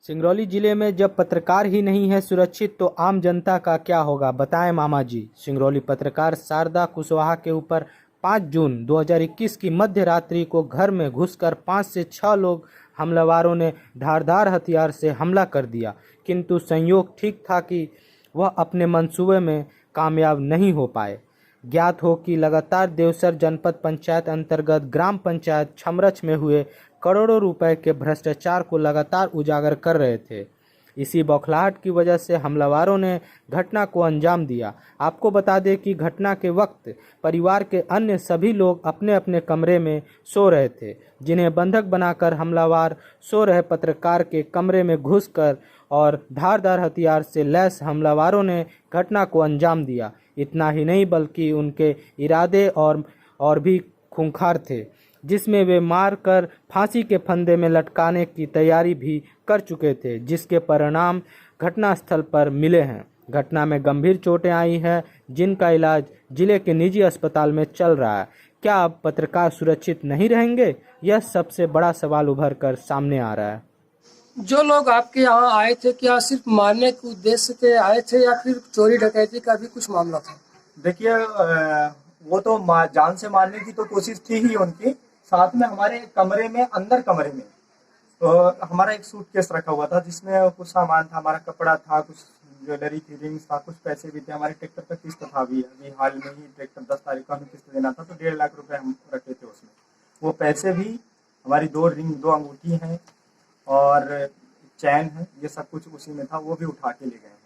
सिंगरौली जिले में जब पत्रकार ही नहीं है सुरक्षित तो आम जनता का क्या होगा, बताएं मामा जी। सिंगरौली पत्रकार शारदा कुशवाहा के ऊपर 5 जून 2021 की मध्य रात्रि को घर में घुसकर 5 से 6 लोग हमलावरों ने धारदार हथियार से हमला कर दिया, किंतु संयोग ठीक था कि वह अपने मंसूबे में कामयाब नहीं हो पाए। ज्ञात हो कि लगातार देवसर जनपद पंचायत अंतर्गत ग्राम पंचायत छमरच में हुए करोड़ों रुपए के भ्रष्टाचार को लगातार उजागर कर रहे थे। इसी बौखलाहट की वजह से हमलावरों ने घटना को अंजाम दिया। आपको बता दें कि घटना के वक्त परिवार के अन्य सभी लोग अपने अपने कमरे में सो रहे थे, जिन्हें बंधक बनाकर हमलावर सो रहे पत्रकार के कमरे में घुसकर और धारदार हथियार से लैस हमलावरों ने घटना को अंजाम दिया। इतना ही नहीं बल्कि उनके इरादे और भी खूंखार थे, जिसमें वे मार कर फांसी के फंदे में लटकाने की तैयारी भी कर चुके थे, जिसके परिणाम घटनास्थल पर मिले हैं। घटना में गंभीर चोटें आई हैं, जिनका इलाज जिले के निजी अस्पताल में चल रहा है। क्या अब पत्रकार सुरक्षित नहीं रहेंगे? यह सबसे बड़ा सवाल उभर कर सामने आ रहा है। जो लोग आपके यहाँ आए थे, क्या सिर्फ मारने के उद्देश्य से आए थे या फिर चोरी डकैती का भी कुछ मामला था? देखिए, वो तो जान से मारने की तो कोशिश थी ही उनकी। साथ में हमारे कमरे में, अंदर कमरे में तो हमारा एक सूटकेस रखा हुआ था, जिसमें कुछ सामान था, हमारा कपड़ा था, कुछ ज्वेलरी थी, रिंग्स था, कुछ पैसे भी थे। हमारे ट्रैक्टर पर किस्त था, अभी हाल में ही ट्रैक्टर 10 तारीख को हमें किस्त देना था, तो 1.5 लाख रुपए हम रखे थे उसमें। वो पैसे भी, हमारी 2 रिंग, 2 अंगूठी हैं और चैन है, ये सब कुछ उसी में था, वो भी उठा के ले गए हैं।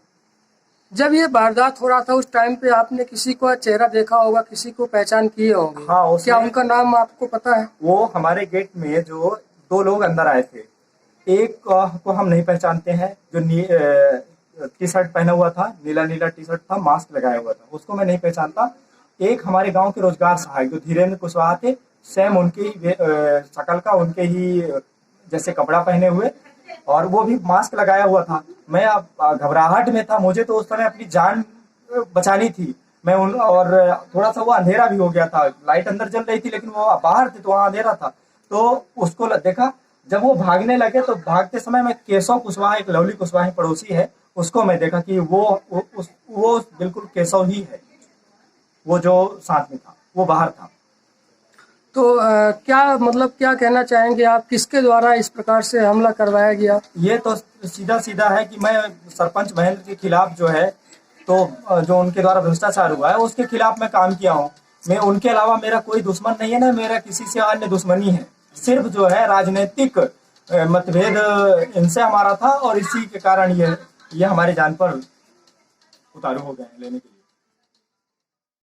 जब ये वारदात हो रहा था उस टाइम पे आपने किसी को चेहरा देखा होगा, किसी को पहचान किए होंगे? हाँ, क्या उनका नाम आपको पता है? वो हमारे गेट में जो 2 लोग अंदर आए थे, एक को हम नहीं पहचानते हैं, जो टी शर्ट पहना हुआ था, नीला नीला टी शर्ट था, मास्क लगाया हुआ था, उसको मैं नहीं पहचानता। एक हमारे गांव के रोजगार सहायक जो धीरेन्द्र कुशवाहा थे, सेम उनके ही शकल का, उनके ही जैसे कपड़ा पहने हुए, और वो भी मास्क लगाया हुआ था। मैं घबराहट में था, मुझे तो उस समय अपनी जान बचानी थी। मैं और थोड़ा सा वो अंधेरा भी हो गया था, लाइट अंदर जल रही थी लेकिन वो बाहर थे तो वहाँ अंधेरा था। तो उसको देखा, जब वो भागने लगे तो भागते समय मैं केशव कुशवाहा, एक लवली कुशवाहा पड़ोसी है, उसको मैं देखा कि वो बिल्कुल केशव ही है, वो जो साथ में था वो बाहर था। तो क्या मतलब क्या कहना चाहेंगे आप, किसके द्वारा इस प्रकार से हमला करवाया गया? ये तो सीधा सीधा है कि मैं सरपंच महेंद्र के खिलाफ जो है, तो जो उनके द्वारा भ्रष्टाचार हुआ है उसके खिलाफ मैं काम किया हूँ। मैं, उनके अलावा मेरा कोई दुश्मन नहीं है, ना मेरा किसी से अन्य दुश्मनी है। सिर्फ जो है राजनीतिक मतभेद इनसे हमारा था, और इसी के कारण ये हमारे जान पर उतारू हो गए लेने के लिए।